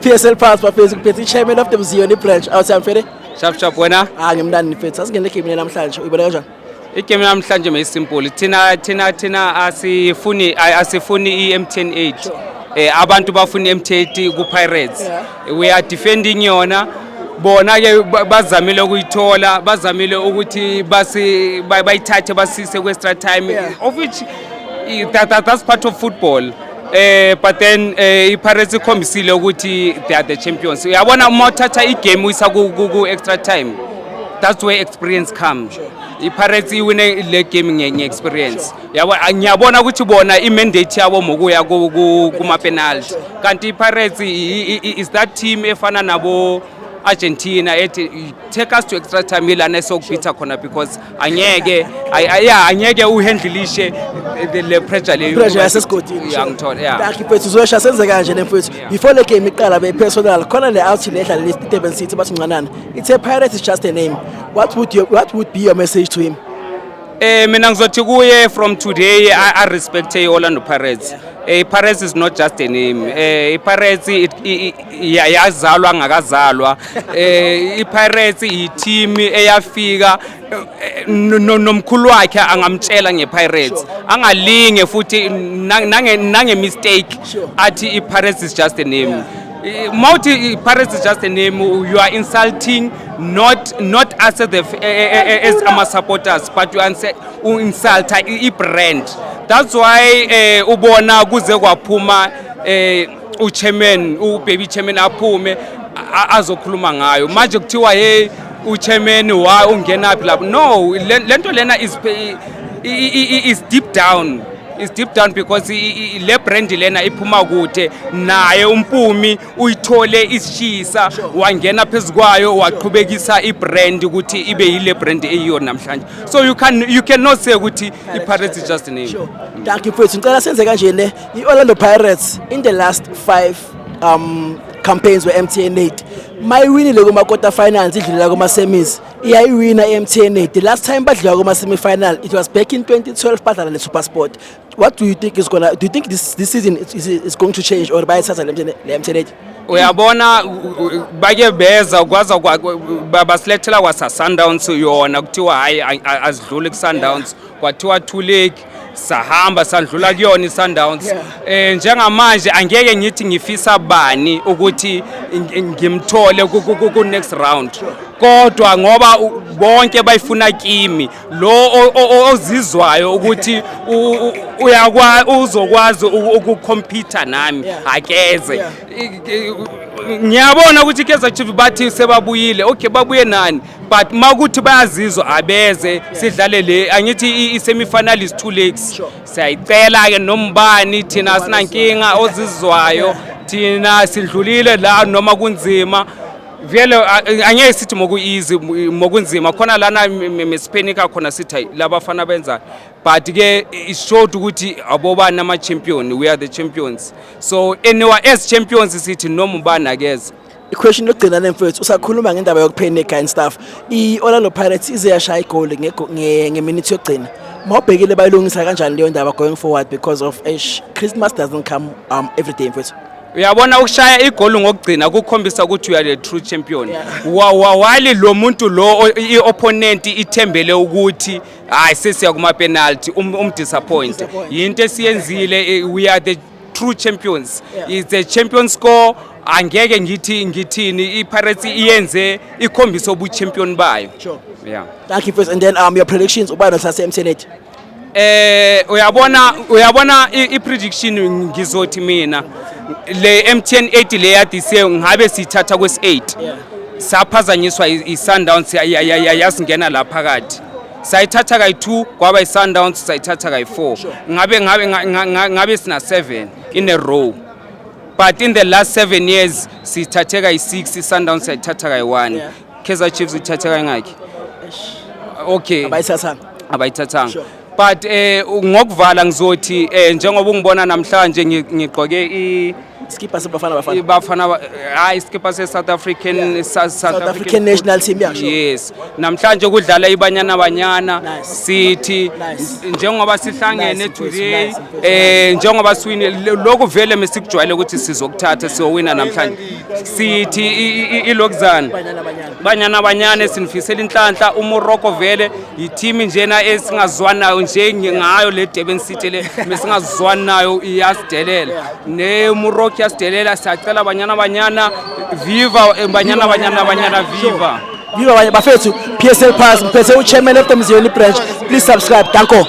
PSL Pass bafethu kuphethe chairman of the Mziyoni branch outside Mfede. Sharp wena Ngimndani mfethu asingene game namhlanje uyibona kanjani? igame namhlanje me simple thina asifuni iMTN 8 abantu bafuna iMTN 8 ku Pirates we are defending yona bona ke bazamile ukuyithola bazamile ukuthi bayithathe basise ku extra time of which that's part of football. But then iPirates ikhombisile ukuthi they are the champions. Uyabona uma uthatha igame uyisa ku extra time, that's where experience comes. iPirates iwine le game nge-experience. Ngiyabona ukuthi bona i-mandate yabo mokuya kuma penalty. Kanti iPirates is that team efana nabo Argentina take us to extra time ilana sokubitha khona because anyeke uhandlishe le pressure yasesigodini yangithola mfethu uzoyasha senze kanje mfethu before le game iqala be personal khona le out le edlala le Durban City bathi ncanana it's a Pirates is just a name. What would be your message to him? Mina ngizothi kuye from today I respect Orlando Pirates. Pirates is not just a name. Pirates yazalwa ngakazalwa. Pirates i-team eyafika nomkhulu wakhe angamtshela ngePirates. Angalinge futhi nange mistake athi iPirates is just a name. Pirates is just a name. You are insulting not us as our supporters, but you insult a brand. That's why ubona kuze kwaphuma uchairman baby chairman aphume azokhuluma ngayo manje kuthiwa hey uchairman wa ungena phi lapho. No, lento lena is deep down. It's deep down because le brand lena iphuma kude naye umpumi uyithole isishisa wangena phezukwayo waqhubekisa ibrand ukuthi ibe yile brand eyiyo namhlanje. So you cannot say ukuthi iPirates is just a name. Sure. Thank you mfethu. Ngicela senze kanje ne iOrlando Pirates in the last 5 campaigns we MTN 8 mayiwinile kuma quarter finals idlula kuma semis iyayiwina iMTN 8. The last time badlula kuma semi final it was back in 2012 badlala le SuperSport. What do you think this season is going to change or bayathatha le MTN 8? Uyabona bake beza kwaza basilethela kwasa Sundowns yona kuthiwa hayi azidlule ku Sundowns kwathiwa two leg sahamba sandlula kuyona iSundowns. Njengamanje angeke ngithi ngifisa bani ukuthi ngimthole ku next round kodwa ngoba bonke bayifuna kimi lo ozizwayo ukuthi uzokwazi ukucompete nami akeze. Ngiyabona ukuthi Kaizer Chiefs bathi sebabuyile okay babuye nani but makuthi bayazizwa abeze sidlale le angithi i-semi final is 2 legs. Siyayicela ke nombani thina sinankinga ozizwayo thina sidlulile la noma kunzima vele angeke sithi moku easy mokunzima khona lana mespenika khona sithi labafana benza but ke it showed ukuthi abobani ama champion we are the champions. So anyway as champions sithi noma ubani akeze. I-question lokugcina nemfethu usakhuluma ngendaba yokupheneka and stuff. iOrlando Pirates izeyashaya igoli ngeminute yokugcina. Mawubhekile bayilungisa kanjani leyo ndaba going forward because of Christmas doesn't come every day mfethu. Uyabona ukushaya igoli ngokugcina kukhombisa ukuthi you are the true champion. Wali lo muntu lo iopponent ithembele ukuthi hayi sesiya kuma penalty disappoint. Into esiyenzile we are the true champions. Is the champion score angeke ngithini iPirates iyenze ikhombisa ubu champion bayo. Sure. Yeah. Thank you first and then your predictions ubani nosase MTN 8. Uyabona i-prediction ngizothi mina le MTN 8 le yadise ngabe sithatha kwesi8 saphazanyiswa iSundowns yasingena la phakathi sayithatha kayi2 kwaba iSundowns sayithatha kayi4 ngabe sina 7 in a row but in the last 7 years sithathe kayi6 iSundowns sayithatha kayi1 Kaizer Chiefs ithatha kangaki okay abayithathanga but ngokuvala ngizothi njengoba ungibona namhlanje ngigqoke skipper sebafana Bafana hayi skipper se South African South African national team yakho. Yes, namhlanje kudlala iBanyana Banyana Nice. City Nice. njengoba sihlangene Nice, today nice. njengoba siwine lokhu vele mesikujwayele ukuthi sizokuthatha siyowina namhlanje. City iLokuzana Banyana Banyana sinifisela inhlanhla uMorocco vele i-team njena esingazwani nayo njengayo le Durban City le mesingazwani nayo iyasidelela ne Morocco yasidelela siyacela Banyana Banyana viva Banyana Banyana viva Viva bafethu PSL Pass mphethe uchairman of the Mziyoni branch. Please subscribe. Danko.